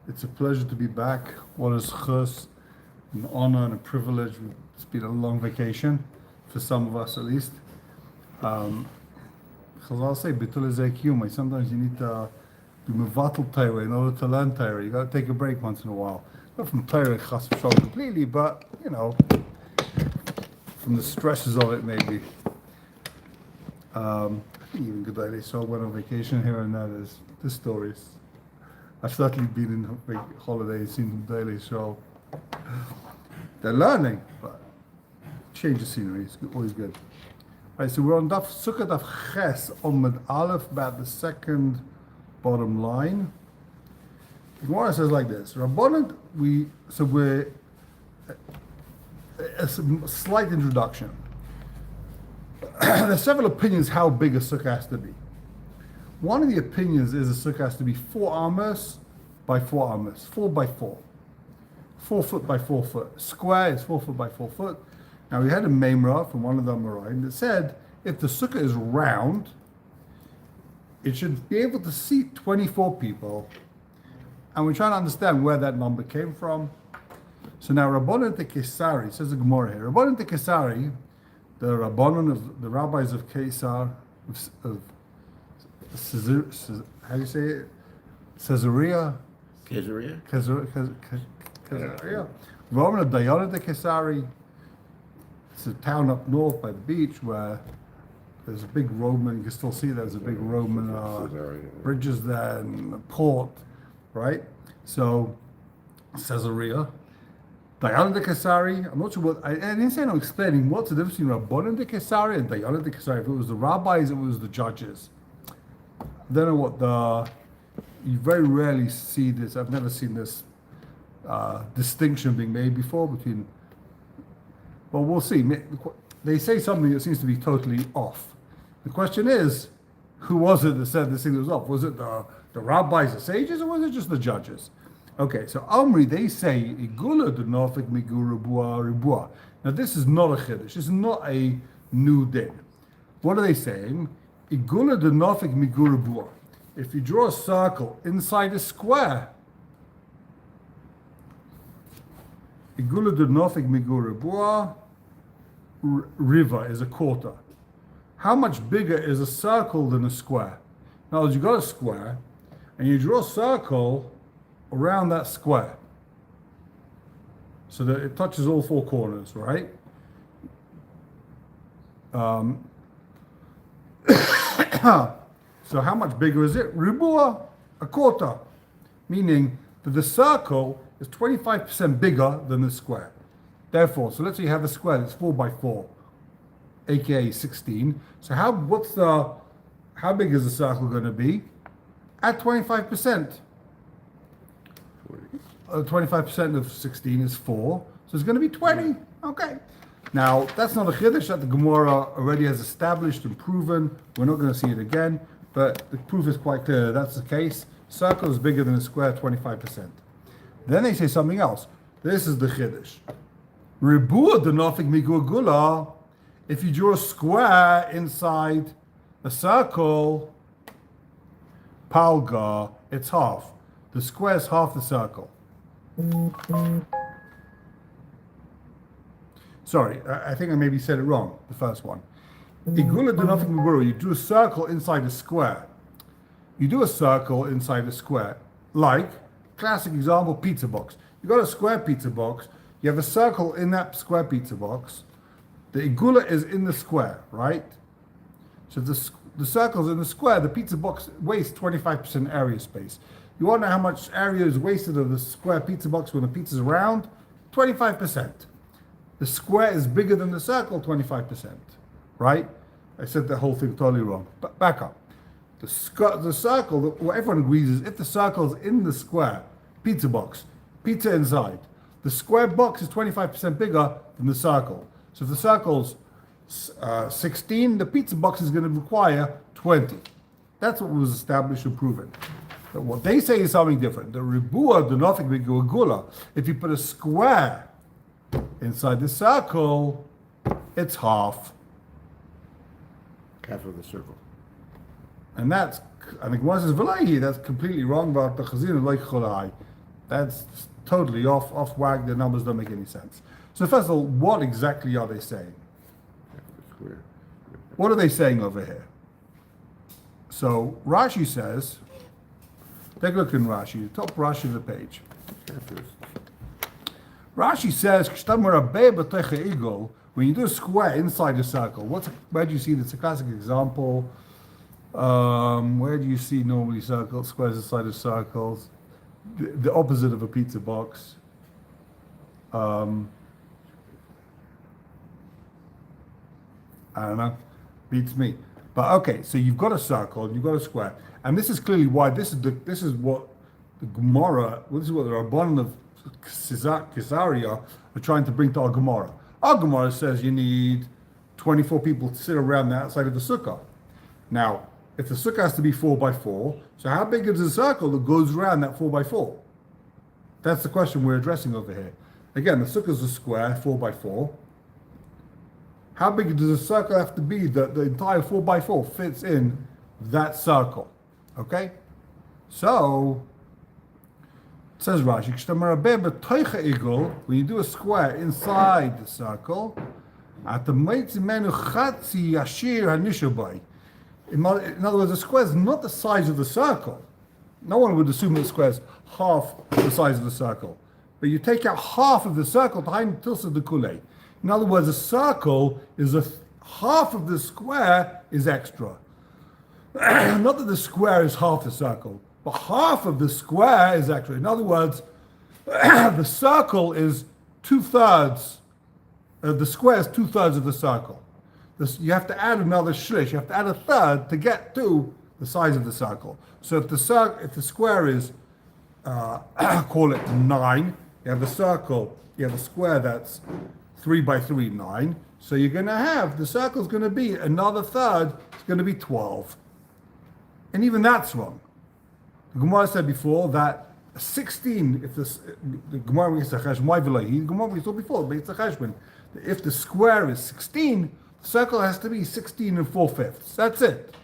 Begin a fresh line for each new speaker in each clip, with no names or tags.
It's a pleasure to be back. What is chus, an honor and a privilege. It's been a long vacation, for some of us at least. Chazal say, bitul ezeh kiyum. Sometimes you need to be mevatel Torah in order to learn Torah. You got to take a break once in a while. Not from Torah chas v'shalom completely, but, you know, from the stresses of it maybe. I think even Gedolei Yisrael went on vacation here and there. There's stories. I've certainly been in holidays, seen Gedolei Yisrael. They're learning, but change of scenery is always good. Right, so we're on SUCCAH Daf Ches Amud Aleph, about the second bottom line. The gemorah says like this: Rabbanan, we're a slight introduction. There's several opinions how big a sukkah has to be. One of the opinions is a sukkah has to be 4 amos by 4 amos, 4 by 4. 4 foot by 4 foot. Square is 4 foot by 4 foot. Now we had a memra from one of the Amoraim that said if the sukkah is round, it should be able to seat 24 people. And we're trying to understand where that number came from. So now Rabbanan Kesari, says the gemorah here, Rabbanan Kesari, the Rabbanan of the rabbis of Kesar, of how do you say it? Caesarea?
Caesarea?
Caesarea. Roman Dayanan de Kesari. It's a town up north by the beach where there's a big Roman, you can still see there's a big Roman bridges there and a port, right? So, Caesarea. Dayanan de Kesari, I'm not sure what, I didn't say no explaining what's the difference between Rabbanan de Kesari and Dayanan de Kesari. If it was the rabbis, it was the judges. I don't know what you very rarely see this, I've never seen this distinction being made before between, well, we'll see. They say something that seems to be totally off. The question is, who was it that said this thing was off? Was it the rabbis, the sages, or was it just the judges? Okay, so Omri, they say, Igula de Nofik Migu Ribua. Now this is not a chiddush, this is not a new din. What are they saying? Igula de Nofik Migu Ribua. If you draw a circle inside a square, Igula de Nofik Migu Ribua, riva is a quarter. How much bigger is a circle than a square? Now, you got a square, and you draw a circle around that square, so that it touches all 4 corners, right? So how much bigger is it? Ribua, a quarter, meaning that the circle is 25% bigger than the square. Therefore, so let's say you have a square that's 4 by 4, aka 16. So how big is the circle going to be? At 25%. 25% of 16 is 4, so it's going to be 20. Okay. Now, that's not a chiddush that the gemorah already has established and proven. We're not going to see it again, but the proof is quite clear that that's the case. Circle is bigger than a square, 25%. Then they say something else. This is the chiddush. Ribua de nofik migugula. If you draw a square inside a circle, palga, it's half. The square is half the circle. Sorry, I think I maybe said it wrong, the first one. Igula de nofik migugula, you do a circle inside a square. You do a circle inside a square, like, classic example, pizza box. You got a square pizza box, you have a circle in that square pizza box. The igula is in the square, right? So the circle's in the square, the pizza box wastes 25% area space. You want to know how much area is wasted of the square pizza box when the pizza's round? 25%. The square is bigger than the circle, 25%, right? I said the whole thing totally wrong. But back up. The circle, what everyone agrees is if the circle is in the square pizza box, pizza inside, the square box is 25% bigger than the circle. So if the circle's 16, the pizza box is going to require 20. That's what was established and proven. But what they say is something different. The ribua, the nofik gula. If you put a square inside the circle, it's half.
Half of the circle.
And that's, I think once it's Velahi, that's completely wrong about the Chazin like Cholai. That's totally off whack. The numbers don't make any sense. So first of all, what exactly are they saying? What are they saying over here? So Rashi says, take a look in Rashi, the top Rashi of the page. Rashi says, when you do a square inside a circle, where do you see? That's a classic example. Where do you see normally squares inside of circles? The opposite of a pizza box. I don't know. Beats me. But okay, so you've got a circle, you've got a square, and this is clearly why this is what the gemorah, this is what the Rabbanan of Caesarea are trying to bring to our gemorah. Our gemorah says you need 24 people to sit around the outside of the sukkah. Now, if the sukkah has to be 4 by 4, so how big is the circle that goes around that 4 by 4? That's the question we're addressing over here. Again, the sukkah is a square, 4 by 4. How big does the circle have to be that the entire 4 by 4 fits in that circle? Okay? So, it says Rashi, when you do a square inside the circle, in other words, the square is not the size of the circle. No one would assume that the square is half the size of the circle. But you take out half of the circle, in other words, a circle is half of the square is extra. Not that the square is half the circle, but half of the square is extra. In other words, the circle is 2/3. The square is 2/3 of the circle. You have to add another shlish. You have to add a third to get to the size of the circle. So if the square is, call it 9, you have the circle, you have a square that's 3 by 3, 9. So you're going to have, the circle's going to be another third, it's going to be 12. And even that's wrong. The Gemara said before that 16, if the Gemara we saw before, if the square is 16, the circle has to be 16 and 4/5. That's it.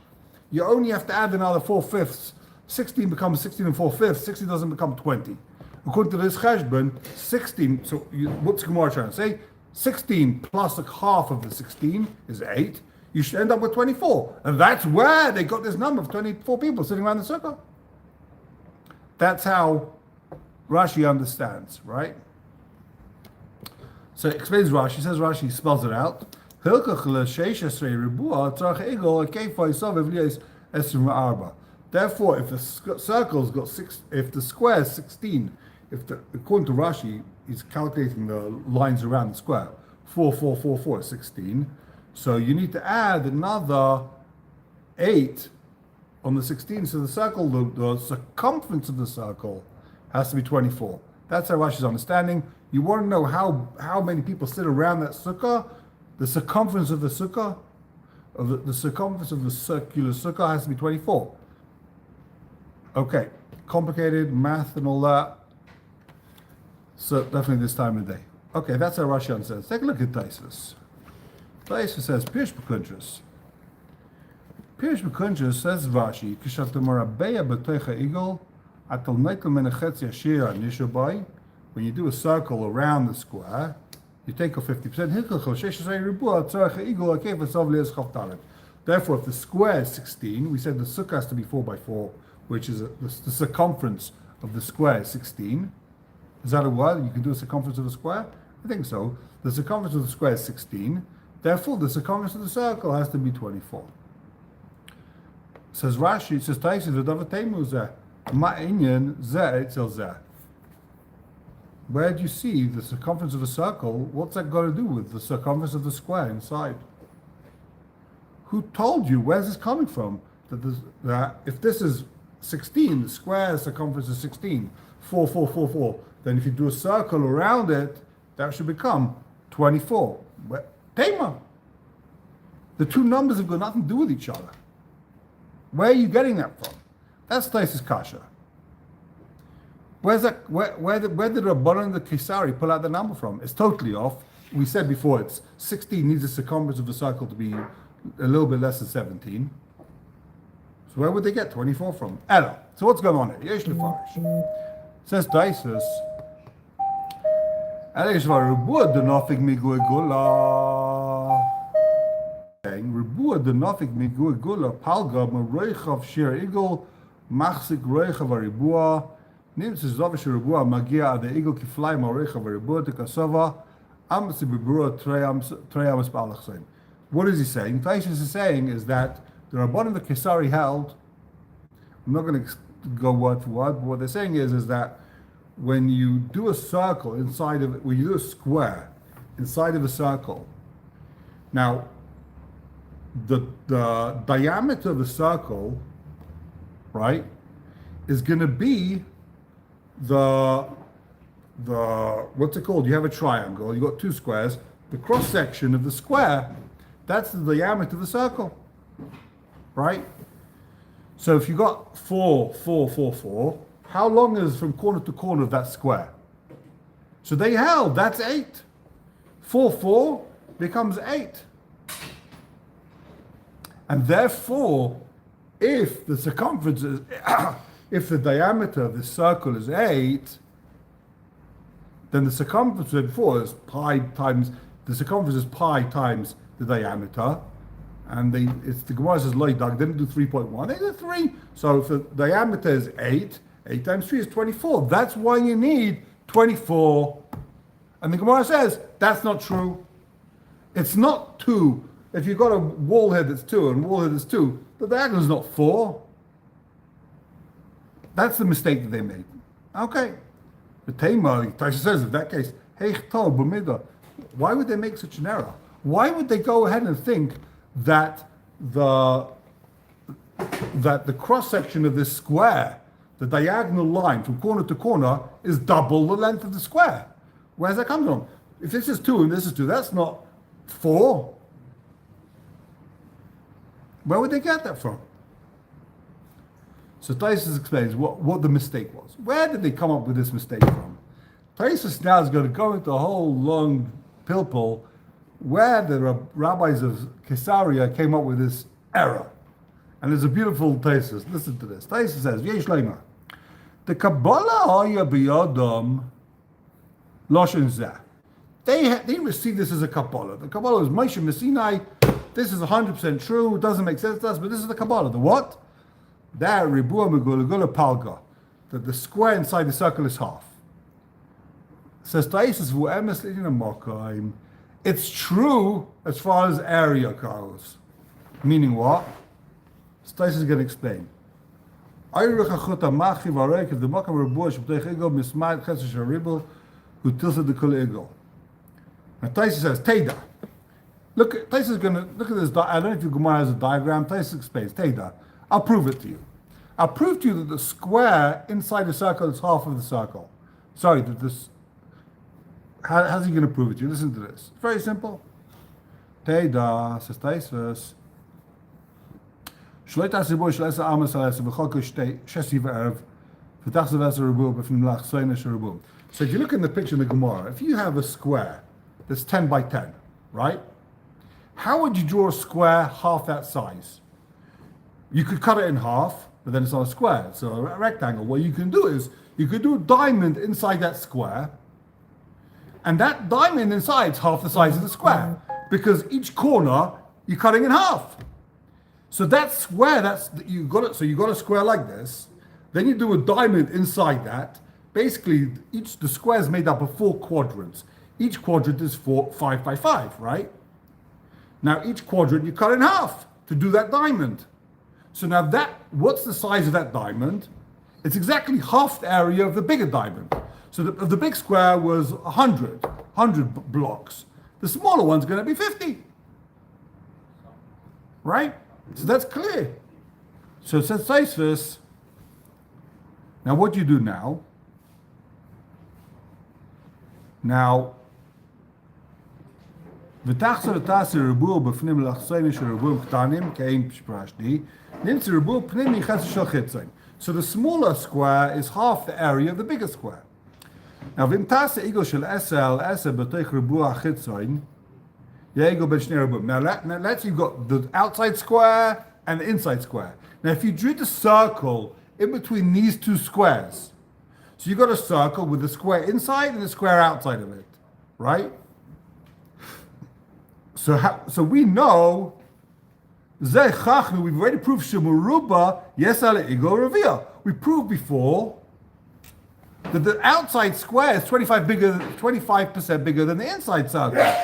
You only have to add another 4/5. 16 becomes 16 and 4/5. 16 doesn't become 20. According to this cheshbon, 16. So what's Gemara trying to say? 16 plus a half of the 16 is 8. You should end up with 24. And that's where they got this number of 24 people sitting around the circle. That's how Rashi understands, right? So it explains Rashi, says Rashi spells it out. Therefore, if the circle's got if the square is 16, according to Rashi, he's calculating the lines around the square. 4, 4, 4, 4 is 16. So you need to add another 8 on the 16. So the circle, the circumference of the circle has to be 24. That's how Rashi's understanding. You want to know how many people sit around that sukkah? The circumference of the sukkah, the circumference of the circular sukkah has to be 24. Okay, complicated math and all that. So definitely this time of day. Okay, that's how Rashi understands. Take a look at Taisus. Taisus says, Pish B'Kuntrus. Pish B'Kuntrus says Rashi, when you do a circle around the square, you take off 50%. Therefore, if the square is 16, we said the sukkah has to be 4 by 4, which is the circumference of the square is 16. Is that a word? You can do a circumference of a square? I think so. The circumference of the square is 16. Therefore, the circumference of the circle has to be 24. Says Rashi, it says Taisus, where do you see the circumference of a circle? What's that got to do with the circumference of the square inside? Who told you? Where's this coming from? That if this is 16, the square circumference is 16, 4, 4, 4, 4. Then if you do a circle around it, that should become 24. Tema. The two numbers have got nothing to do with each other. Where are you getting that from? That's Taisus Kasha. Where's that? Where did Rabbanan and the Kesari pull out the number from? It's totally off. We said before, it's 16 needs the circumference of the circle to be a little bit less than 17. So where would they get 24 from? Ella. So what's going on here? Yesh lefarish. Says Taisus. Rebua de nofik migu gula. Rebua de nofik migu gula palga maroichav shir igul machzik roichav aribua. Nims is zavish rebua magia ad igul kiflay maroichav aribua te kasava amsi bibura treyams balachsein. What is he saying? Taisus is saying is that the Rabban of the Kesari held. I'm not going to go word for word, but what they're saying is that when you do a circle inside of it, when you do a square inside of a circle, now the diameter of the circle, right, is going to be the what's it called? You have a triangle, you got two squares, the cross section of the square, that's the diameter of the circle, right? So if you got 4, 4, 4, 4, how long is from corner to corner of that square? So they held that's 8. 4, 4 becomes 8. And therefore, if the circumference is, if the diameter of this circle is 8, then the circumference of 4 is pi times, the circumference is pi times the diameter. And the gemorah says loy dag, they didn't do 3.1, they did 3. So if the diameter is 8, 8 times 3 is 24. That's why you need 24. And the gemorah says that's not true. It's not 2. If you've got a wall head that's 2 and wall head is 2, the diagonal is not 4. That's the mistake that they made. Okay. The Taimah, Taisha says in that case, why would they make such an error? Why would they go ahead and think that the cross section of this square, the diagonal line from corner to corner, is double the length of the square? Where's that come from? If this is 2 and this is 2, that's not 4. Where would they get that from? So Taisus explains what the mistake was. Where did they come up with this mistake from? Taisus now is going to go into a whole long pilpul where the rabbis of Caesarea came up with this error. And there's a beautiful Taisus. Listen to this. Taisus says, Yesh Leima, the Cabala haya biyadam loshen zeh. They received this as a Cabala. The Cabala is Moshe Messinai. This is 100% true. It doesn't make sense to us, but this is the Cabala. The what? That ribua megula palga. That the square inside the circle is half. Says Taisus vu emes lidin amokaim. It's true as far as area goes. Meaning what? Taisus is going to explain. Now Taisus says, Teda. Look, Taisus is going to look at this. I don't know if your gemorah has a diagram. Taisus explains, Teda. I'll prove it to you. I'll prove to you that the square inside the circle is half of the circle. Sorry, that this. How's he going to prove it to you? Listen to this. Very simple. Teda, says Taisus. So if you look in the picture in the gemorah, if you have a square that's 10 by 10, right? How would you draw a square half that size? You could cut it in half, but then it's not a square, it's a rectangle. What you can do is, you could do a diamond inside that square, and that diamond inside is half the size of the square, because each corner you're cutting in half. So that square, you got it. So you got a square like this. Then you do a diamond inside that. Basically, the square is made up of 4 quadrants. Each quadrant is 5 by 5, right? Now each quadrant you cut in half to do that diamond. So now what's the size of that diamond? It's exactly half the area of the bigger diamond. So the big square was 100 blocks. The smaller one's going to be 50, right? So that's clear. So it says Taisus. Now what do you do now? Now, so the smaller square is half the area of the bigger square. Now, now let's say you've got the outside square and the inside square. Now if you drew the circle in between these two squares, So you got a circle with a square inside and a square outside of it, right? So we know we've already proved shemuruba yesale igor revia. We proved before that the outside square is 25% bigger than the inside circle,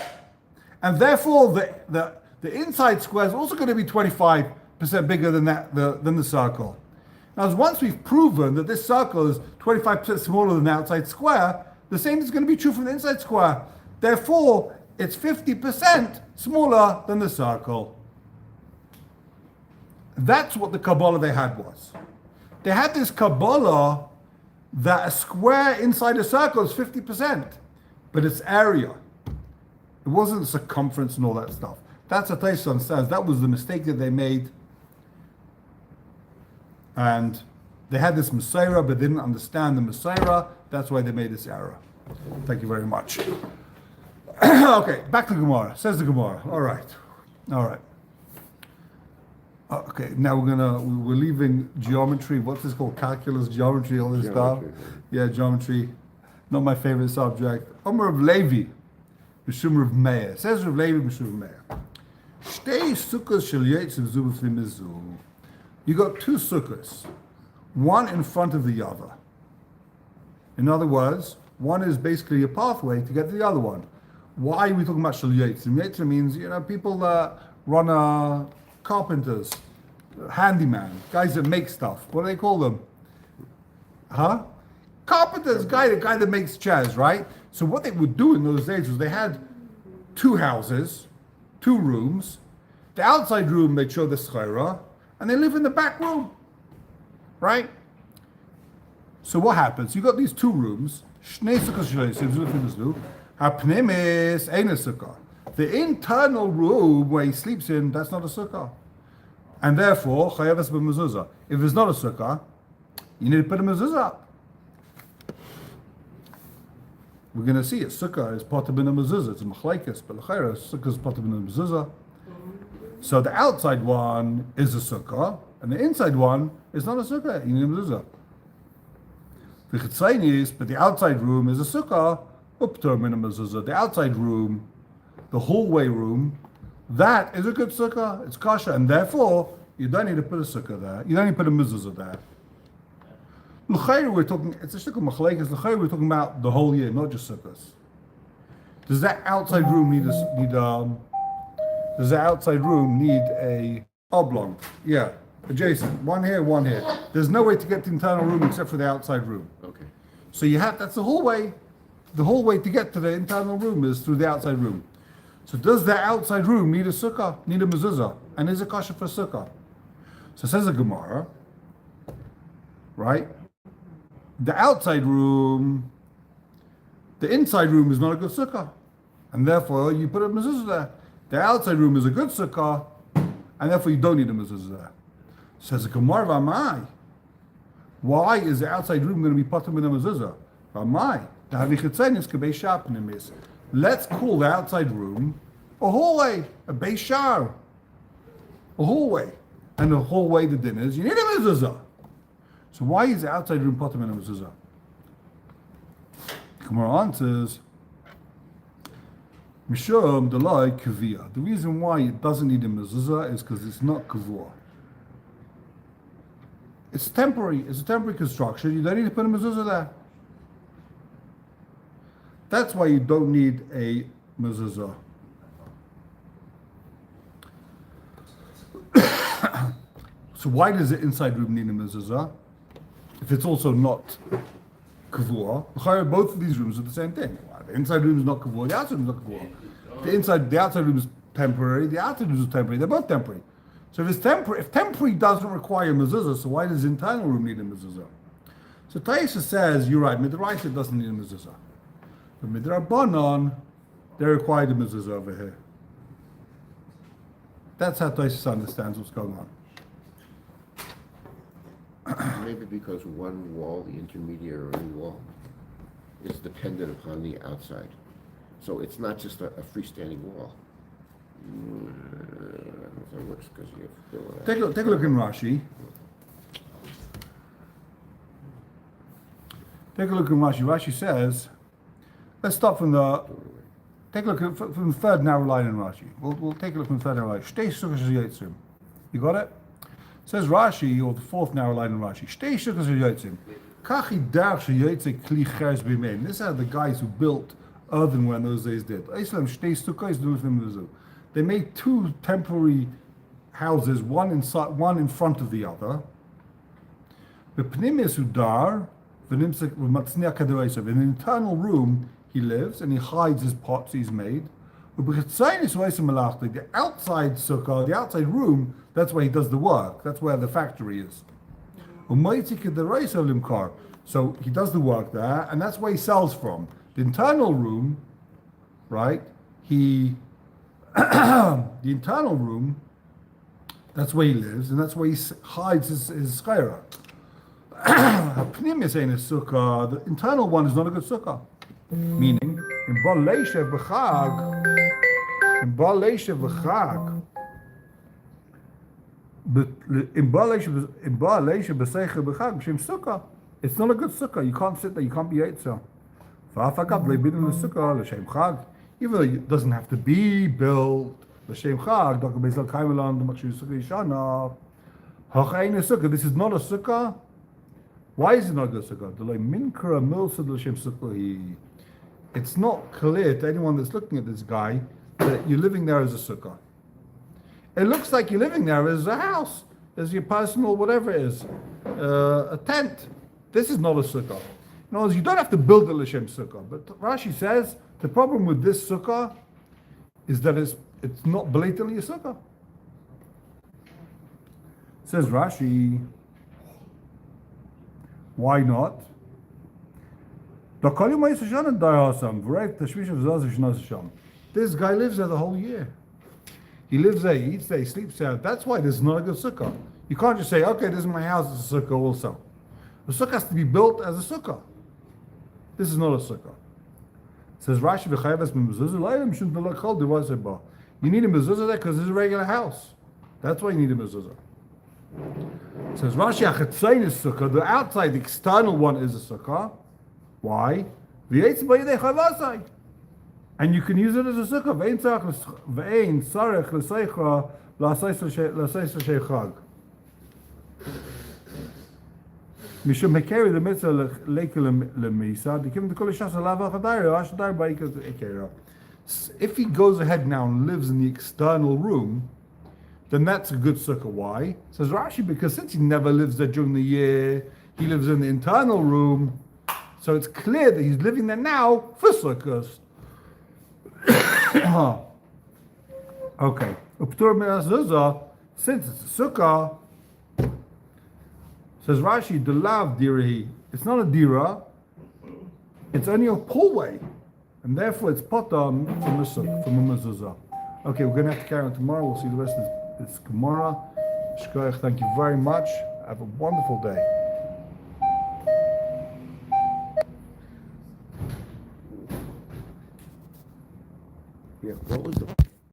and therefore the inside square is also going to be 25% bigger than the circle. Now, once we've proven that this circle is 25% smaller than the outside square, the same is going to be true from the inside square. Therefore, it's 50% smaller than the circle. That's what the Cabala they had was. They had this Cabala that a square inside a circle is 50%, but its area. It wasn't circumference and all that stuff. That's what Tyson says. That was the mistake that they made. And they had this Messiah, but didn't understand the Messiah. That's why they made this error. Thank you very much. Okay, back to Gemara. Says the Gemara. All right. Okay, now we're leaving geometry. What's this called? Calculus, geometry, all this stuff. Yeah, geometry. Not my favorite subject. Omer of Levi, Mishum of Meir. Says Rav Levi, Mishum of Meir. Shtei sukkahs shel yetziv zu b'fnei mezuzah. You got two sukkahs, one in front of the other. In other words, one is basically a pathway to get to the other one. Why are we talking about shel yetziv? Yetziv means, people that run carpenters, handyman, guys that make stuff. What do they call them? Carpenters, guy that makes chairs, right? So what they would do in those days was they had two houses, two rooms. The outside room they'd show the schira, and they live in the back room, right? So what happens? You got these two rooms. The internal room where he sleeps in, that's not a sukkah. And therefore, chayavas b'mezuzah. If it's not a sukkah, you need to put a mezuzah up. We're going to see it. Sukkah is part of a mezuzah. It's a machlekes, but l'chayra, sukkah is part of a mezuzah. So the outside one is a sukkah, and the inside one is not a sukkah. You need a mezuzah. But the outside room is a sukkah. Upter min a mezuzah. The outside room, the hallway room, that is a good sukkah. It's kasha, and therefore you don't need to put a sukkah there. You don't need to put a mezuzah there. L'chayra, we're talking. It's a sukkah machlekes. L'chayra, we're talking about the whole year, not just sukkahs. Does that outside room need a oblong? Yeah, adjacent. One here, one here. There's no way to get to the internal room except for the outside room.
Okay.
So that's the hallway. The whole way to get to the internal room is through the outside room. So does the outside room need a sukkah, need a mezuzah? And is a kasha for sukkah? So says the gemorah, right? The outside room, the inside room is not a good sukkah. And therefore you put a mezuzah there. The outside room is a good sukkah, and therefore you don't need a mezuzah there. Says the gemorah, v'amai. Why is the outside room going to be patur min a mezuzah? V'amai. Let's call the outside room a hallway, a beis shar, a hallway. And the hallway, the dinners, you need a mezuzah. So why is the outside room patur min a mezuzah? Gemara answers, Mishum delay kaviyah. The reason why it doesn't need a mezuzah is because it's not kavua. It's temporary. It's a temporary construction. You don't need to put a mezuzah there. That's why you don't need a mezuzah. So why does the inside room need a mezuzah if it's also not kavua? Both of these rooms are the same thing. The inside room is not kavua. The outside room is not kavua. The outside room is temporary. The outside room is temporary. They're both temporary. So if temporary doesn't require a mezuzah, so why does the internal room need a mezuzah? So Taisha says, you're right. Midrash doesn't need a mezuzah. But midrabanan, they require the mezuzah over here. That's how Taisha understands what's going on.
Maybe because one wall, the intermediary wall, is dependent upon the outside. So it's not just a freestanding wall. I don't know if that works because you have to
Take a look in Rashi. Take a look at Rashi. Rashi says, let's start from the, take a look at, from the third narrow line in Rashi. We'll take a look from the third narrow line. Shtei sukkahs yotzim. You got it? Says Rashi, or the fourth narrow line in Rashi. Shtei sukkahs yotzim. Kachi dar sheyotze kli cheres b'mein. This is how the guys who built earthenware in those days did. They made two temporary houses, one inside, one in front of the other. In an internal room, he lives and he hides his pots he's made. The outside sukkah, the outside room, that's where he does the work. That's where the factory is. So he does the work there, and that's where he sells from. The internal room, right? The internal room, that's where he lives, and that's where he hides his schira. Sukkah, the internal one is not a good sukkah. Meaning, in Baal Leishev b'chag, it's not a good sukkah. You can't sit there, you can't be yetzer. Even though it doesn't have to be built, l'shem chag, this is not a sukkah. Why is it not a good sukkah? It's not clear to anyone that's looking at this guy that you're living there as a sukkah. It looks like you're living there as a house, as your personal whatever it is, a tent. This is not a sukkah. In other words, you don't have to build a l'shem sukkah. But Rashi says the problem with this sukkah is that it's not blatantly a sukkah. Says Rashi, why not? This guy lives there the whole year. He lives there, he eats there, he sleeps there. That's why this is not a good sukkah. You can't just say, okay, this is my house, it's a sukkah also. The sukkah has to be built as a sukkah. This is not a sukkah. It says Rashi, you need a mezuzah there because it's a regular house. That's why you need a mezuzah. It says Rashi, is sukkah. The outside, the external one is a sukkah. Why? And you can use it as a sukkah. Mishum mekeri the mitzvah lekel lemisa. They give him the kol shas alav achadayra. Ashadayra ba'ikah ekera. If he goes ahead now and lives in the external room, then that's a good sukkah. Why? Says Rashi, because since he never lives there during the year, he lives in the internal room, so it's clear that he's living there now for sukkahs. Okay. Uptur mezuzah, since it's a sukkah, says Rashi, the lav dirahi. It's not a dira. It's only a pullway, and therefore it's potam from a mezuzah. Okay, we're going to have to carry on tomorrow. We'll see the rest of this gemorah. Shkoyach, thank you very much. Have a wonderful day.
Yeah, what was the